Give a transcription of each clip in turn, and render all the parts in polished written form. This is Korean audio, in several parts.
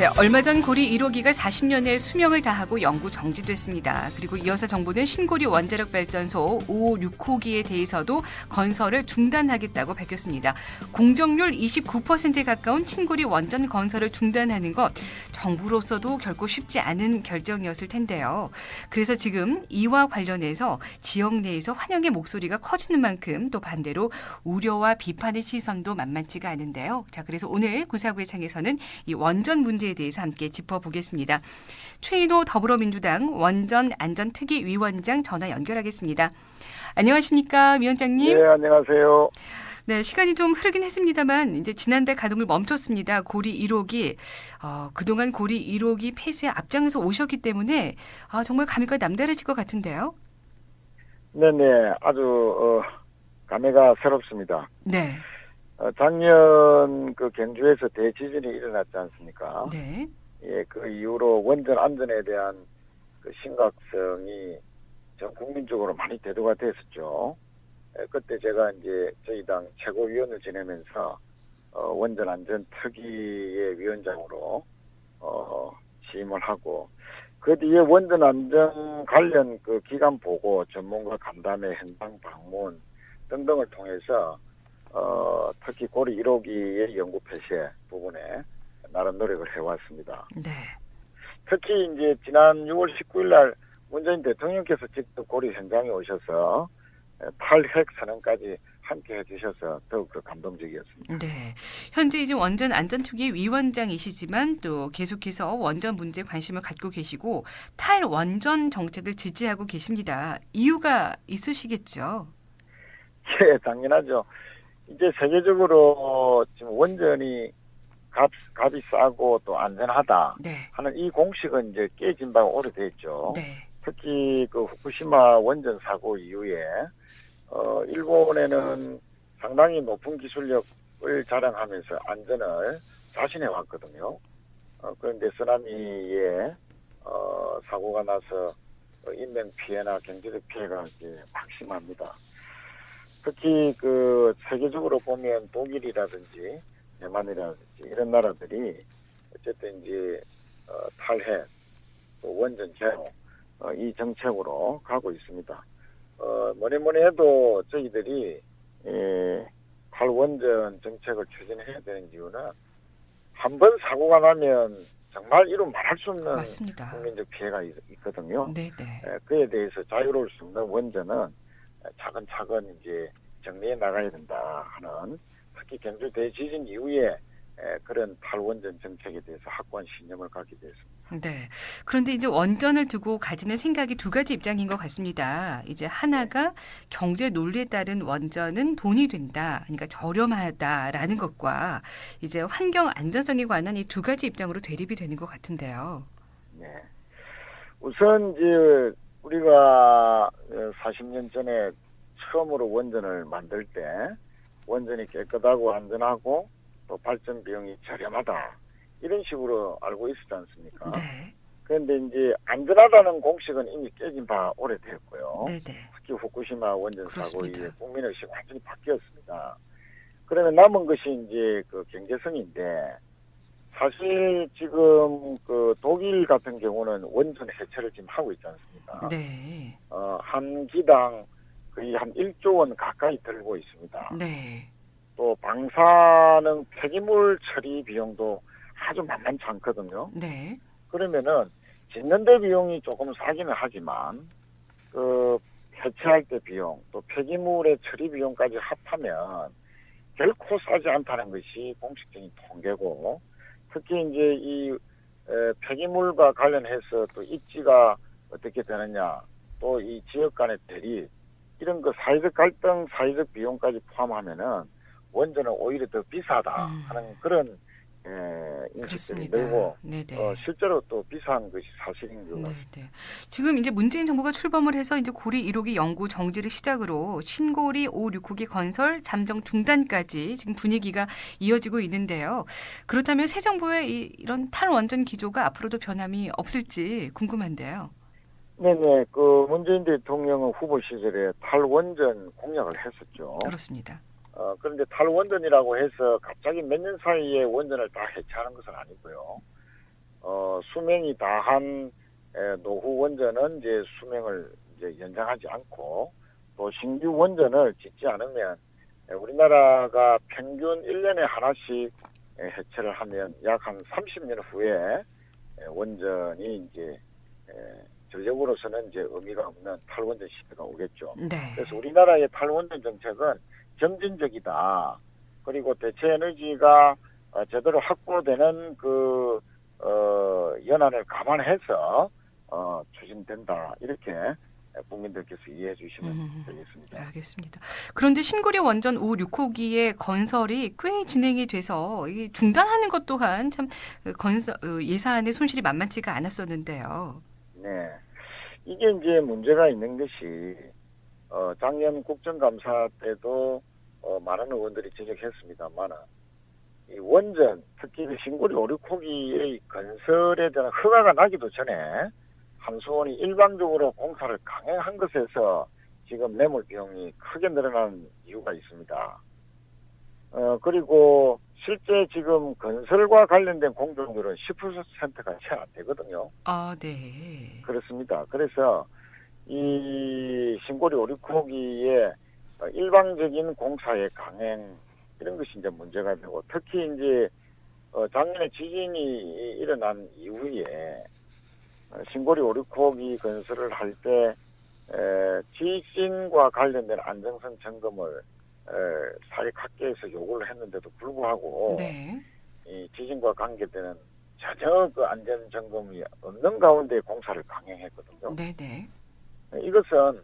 네, 얼마 전 고리 1호기가 40년의 수명을 다하고 영구 정지됐습니다. 그리고 이어서 정부는 신고리 원자력 발전소 5, 6호기에 대해서도 건설을 중단하겠다고 밝혔습니다. 공정률 29%에 가까운 신고리 원전 건설을 중단하는 것, 정부로서도 결코 쉽지 않은 결정이었을 텐데요. 그래서 지금 이와 관련해서 지역 내에서 환영의 목소리가 커지는 만큼 또 반대로 우려와 비판의 시선도 만만치가 않은데요. 자, 그래서 오늘 구사구의 창에서는 이 원전 문제에 대해서 함께 짚어보겠습니다. 최인호 더불어민주당 원전안전특위 위원장 전화 연결하겠습니다. 안녕하십니까, 위원장님? 네, 안녕하세요. 네, 시간이 좀 흐르긴 했습니다만 이제 지난달 가동을 멈췄습니다. 고리 1호기. 그동안 고리 1호기 폐쇄에 앞장서 오셨기 때문에 정말 감회가 남다르실 것 같은데요. 네네, 아주 감회가 새롭습니다. 네. 작년 그 경주에서 대지진이 일어났지 않습니까? 네. 예, 그 이후로 원전 안전에 대한 그 심각성이 전 국민적으로 많이 대두가 됐었죠. 그때 제가 이제 저희 당 최고위원을 지내면서 원전 안전 특위의 위원장으로 취임을 하고, 그 뒤에 원전 안전 관련 그 기관 보고 전문가 간담회, 현장 방문 등등을 통해서 특히 고리 1호기의 연구 폐쇄 부분에 나름 노력을 해왔습니다. 네. 특히 이제 지난 6월 19일 날 문재인 대통령께서 직접 고리 현장에 오셔서 탈핵 선언까지 함께 해주셔서 더욱 더 감동적이었습니다. 네. 현재 이제 원전 안전특위 위원장이시지만 또 계속해서 원전 문제에 관심을 갖고 계시고 탈원전 정책을 지지하고 계십니다. 이유가 있으시겠죠? 예, 당연하죠. 이제 세계적으로 지금 원전이 값이 싸고 또 안전하다 네. 하는 이 공식은 이제 깨진 바가 오래됐죠. 네. 특히 그 후쿠시마 원전 사고 이후에 일본에는 상당히 높은 기술력을 자랑하면서 안전을 자신해 왔거든요. 그런데 쓰나미에 사고가 나서 인명 피해나 경제적 피해가 이제 막심합니다. 특히 그 세계적으로 보면 독일이라든지 대만이라든지 이런 나라들이 어쨌든 이제 탈핵, 또 원전 제로 이 정책으로 가고 있습니다. 뭐니 해도 저희들이 탈원전 정책을 추진해야 되는 이유는 한 번 사고가 나면 정말 이루 말할 수 없는 맞습니다. 국민적 피해가 있거든요. 네네. 그에 대해서 자유로울 수 없는 원전은 차근차근 이제 정리해 나가야 된다 하는, 특히 경주 대지진 이후에 그런 탈원전 정책에 대해서 확고한 신념을 갖게 되었습니다. 네. 그런데 이제 원전을 두고 가지는 생각이 두 가지 입장인 것 같습니다. 이제 하나가 경제 논리에 따른 원전은 돈이 된다, 그러니까 저렴하다라는 것과 이제 환경 안전성에 관한 이 두 가지 입장으로 대립이 되는 것 같은데요. 네. 우선 이제 우리가 40년 전에 처음으로 원전을 만들 때 원전이 깨끗하고 안전하고 또 발전 비용이 저렴하다 이런 식으로 알고 있었지 않습니까? 네. 그런데 이제 안전하다는 공식은 이미 깨진 바 오래됐고요. 네네. 특히 후쿠시마 원전 사고 그렇습니다. 이후에 국민의식이 완전히 바뀌었습니다. 그러면 남은 것이 이제 그 경제성인데, 사실 지금 그 독일 같은 경우는 원전 해체를 지금 하고 있지 않습니까? 네. 한 기당 거의 한 1조 원 가까이 들고 있습니다. 네. 또 방사능 폐기물 처리 비용도 아주 만만치 않거든요. 네. 그러면은 짓는데 비용이 조금 싸기는 하지만 그 해체할 때 비용 또 폐기물의 처리 비용까지 합하면 결코 싸지 않다는 것이 공식적인 통계고, 특히 이제 이 폐기물과 관련해서 또 입지가 어떻게 되느냐, 또 이 지역 간의 대립, 이런 그 사회적 갈등, 사회적 비용까지 포함하면은 원전은 오히려 더 비싸다 하는 그런 인식들이 그렇습니다. 늘고, 네네. 실제로 또 비싼 것이 사실인 것 같습니다. 네네. 지금 이제 문재인 정부가 출범을 해서 이제 고리 1호기 연구 정지를 시작으로 신고리 5, 6호기 건설 잠정 중단까지 지금 분위기가 이어지고 있는데요. 그렇다면 새 정부의 이런 탈원전 기조가 앞으로도 변함이 없을지 궁금한데요. 네네. 그 문재인 대통령은 후보 시절에 탈원전 공약을 했었죠. 그렇습니다. 그런데 탈원전이라고 해서 갑자기 몇 년 사이에 원전을 다 해체하는 것은 아니고요. 수명이 다한 노후 원전은 이제 수명을 이제 연장하지 않고 또 신규 원전을 짓지 않으면 우리나라가 평균 1년에 하나씩 해체를 하면 약 한 30년 후에 원전이 이제 전력으로서는 이제 의미가 없는 탈원전 시대가 오겠죠. 네. 그래서 우리나라의 탈원전 정책은 점진적이다. 그리고 대체 에너지가 제대로 확보되는 그 연한을 감안해서 추진된다. 이렇게 국민들께서 이해해 주시면 되겠습니다. 알겠습니다. 그런데 신고리 원전 5, 6호기의 건설이 꽤 진행이 돼서 이 중단하는 것 또한 참 건설 예산의 손실이 만만치가 않았었는데요. 네, 이게 이제 문제가 있는 것이 작년 국정감사 때도 많은 의원들이 지적했습니다만은 이 원전, 특히 그 신고리 5, 6호기의 건설에 대한 허가가 나기도 전에 한수원이 일방적으로 공사를 강행한 것에서 지금 매몰 비용이 크게 늘어난 이유가 있습니다. 그리고 실제 지금 건설과 관련된 공정률은 10%가 채 안 되거든요. 아, 네. 그렇습니다. 그래서 이 신고리 5, 6호기에 일방적인 공사의 강행 이런 것이 이제 문제가 되고 특히 이제 작년에 지진이 일어난 이후에 신고리 5, 6호기 건설을 할 때 지진과 관련된 안정성 점검을 사회학계에서 요구를 했는데도 불구하고 네. 이 지진과 관계되는 전혀 그 안전 점검이 없는 가운데 공사를 강행했거든요. 네네. 이것은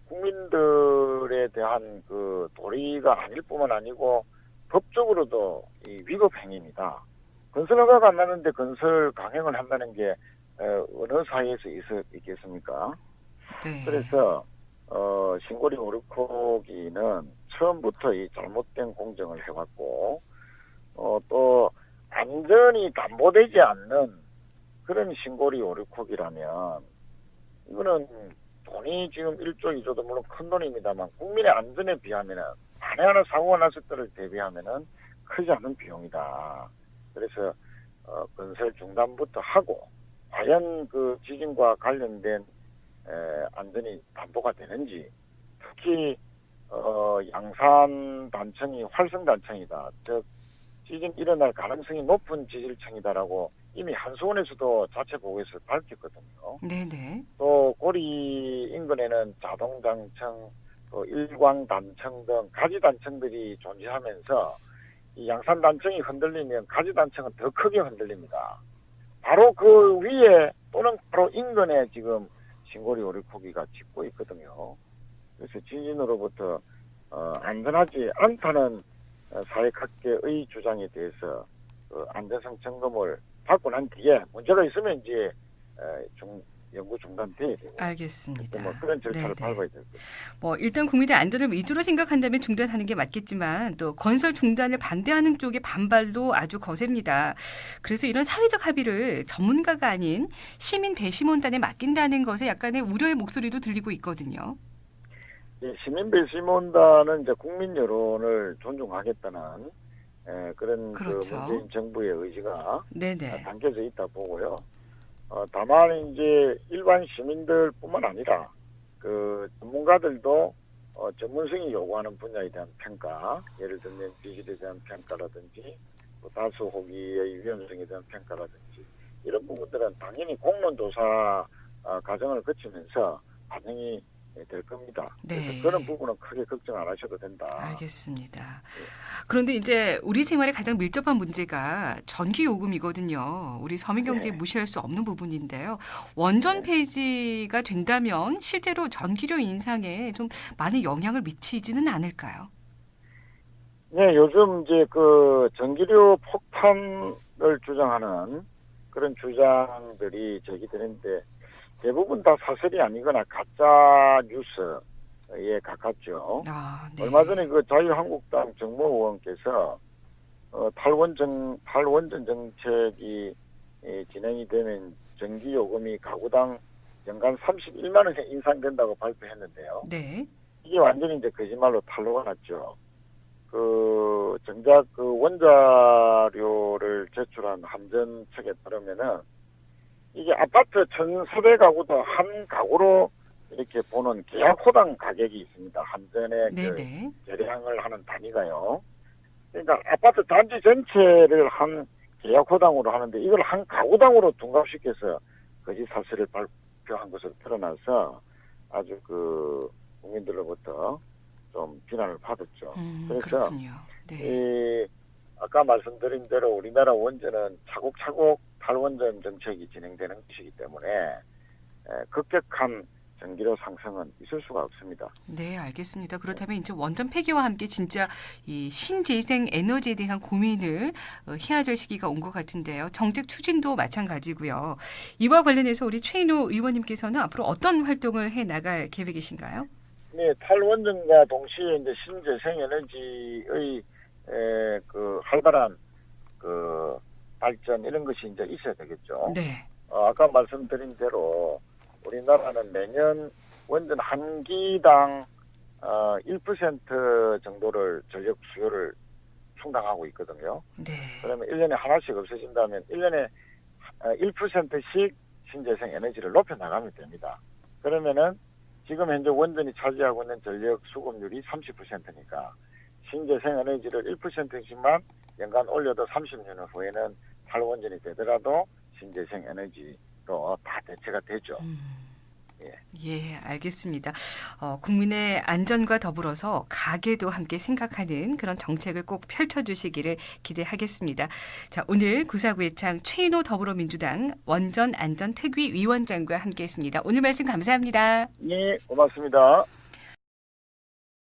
국민들에 대한 그 도리가 아닐 뿐만 아니고 법적으로도 이 위법 행위입니다. 건설 허가가 안 나는데 건설 강행을 한다는 게 어느 사회에서 있겠습니까? 네. 그래서 신고리 5, 6호기는 처음부터 이 잘못된 공정을 해왔고 또 안전이 담보되지 않는 그런 신고리 5, 6호기라면 이거는 돈이 지금 1조, 2조도 물론 큰 돈입니다만 국민의 안전에 비하면은 만에 하나 사고가 났을 때를 대비하면은 크지 않은 비용이다. 그래서 건설 중단부터 하고 과연 그 지진과 관련된 안전이 담보가 되는지 특히 양산 단청이 활성 단청이다. 즉 지진 일어날 가능성이 높은 지질청이다라고 이미 한수원에서도 자체 보고에서 밝혔거든요. 네네. 또 고리 인근에는 자동 단청, 또 일광 단청 등 가지 단청들이 존재하면서 이 양산 단청이 흔들리면 가지 단청은 더 크게 흔들립니다. 바로 그 위에 또는 바로 인근에 지금 신고리 5, 6호기가 짓고 있거든요. 그래서 지진으로부터 안전하지 않다는 사회학계의 주장에 대해서 안전성 점검을 받고 난 뒤에 문제가 있으면 이제 연구 중단돼야 되고. 알겠습니다. 뭐 그런 절차를 네네. 밟아야 될 거죠. 뭐 일단 국민의 안전을 위주로 생각한다면 중단하는 게 맞겠지만 또 건설 중단을 반대하는 쪽의 반발도 아주 거셉니다. 그래서 이런 사회적 합의를 전문가가 아닌 시민 배심원단에 맡긴다는 것에 약간의 우려의 목소리도 들리고 있거든요. 예, 시민 배심원단은 이제 국민 여론을 존중하겠다는 그런 그렇죠. 그 문재인 정부의 의지가 네네. 담겨져 있다 보고요. 다만 이제 일반 시민들뿐만 아니라 그 전문가들도 전문성이 요구하는 분야에 대한 평가, 예를 들면 비질에 대한 평가라든지 또 다수 호기의 위험성에 대한 평가라든지 이런 부분들은 당연히 공론조사 과정을 거치면서 반영이 될 겁니다. 네. 그래서 그런 부분은 크게 걱정 안 하셔도 된다. 알겠습니다. 그런데 이제 우리 생활에 가장 밀접한 문제가 전기 요금이거든요. 우리 서민 경제에 네. 무시할 수 없는 부분인데요. 원전 폐지가 된다면 실제로 전기료 인상에 좀 많은 영향을 미치지는 않을까요? 네, 요즘 이제 그 전기료 폭탄을 주장하는 그런 주장들이 제기되는데 대부분 다 사실이 아니거나 가짜 뉴스에 가깝죠. 아, 네. 얼마 전에 그 자유한국당 정무의원께서 탈원전 정책이 진행이 되면 전기요금이 가구당 연간 31만 원씩 인상된다고 발표했는데요. 네. 이게 완전히 이제 거짓말로 탄로가 났죠. 정작 원자료를 제출한 함전 측에 따르면은 이게 아파트 1,400 가구도 한 가구로 이렇게 보는 계약호당 가격이 있습니다. 함전의 네네. 계량을 하는 단위가요. 그러니까 아파트 단지 전체를 한 계약호당으로 하는데 이걸 한 가구당으로 둔갑시켜서 거짓 사실을 발표한 것으로 드러나서 아주 국민들로부터 좀 비난을 받았죠. 그래서 그렇군요. 네. 아까 말씀드린 대로 우리나라 원전은 차곡차곡 탈원전 정책이 진행되는 것이기 때문에 급격한 전기료 상승은 있을 수가 없습니다. 네, 알겠습니다. 그렇다면 이제 원전 폐기와 함께 진짜 이 신재생 에너지에 대한 고민을 해야 될 시기가 온 것 같은데요. 정책 추진도 마찬가지고요. 이와 관련해서 우리 최인호 의원님께서는 앞으로 어떤 활동을 해 나갈 계획이신가요? 네, 탈원전과 동시에 이제 신재생 에너지의 활발한 발전 이런 것이 이제 있어야 되겠죠. 네. 아까 말씀드린 대로 우리나라는 매년 원전 한 기당 1% 정도를 전력 수요를 충당하고 있거든요. 네. 그러면 1년에 하나씩 없어진다면 1년에 1%씩 신재생 에너지를 높여나가면 됩니다. 그러면은 지금 현재 원전이 차지하고 있는 전력 수급률이 30%니까 신재생 에너지를 1%씩만 연간 올려도 30년 후에는 탈원전이 되더라도 신재생 에너지로 다 대체가 되죠. 예, 알겠습니다. 국민의 안전과 더불어서 가계도 함께 생각하는 그런 정책을 꼭 펼쳐주시기를 기대하겠습니다. 자, 오늘 구사구의창 최인호 더불어민주당 원전안전특위 위원장과 함께했습니다. 오늘 말씀 감사합니다. 네, 고맙습니다.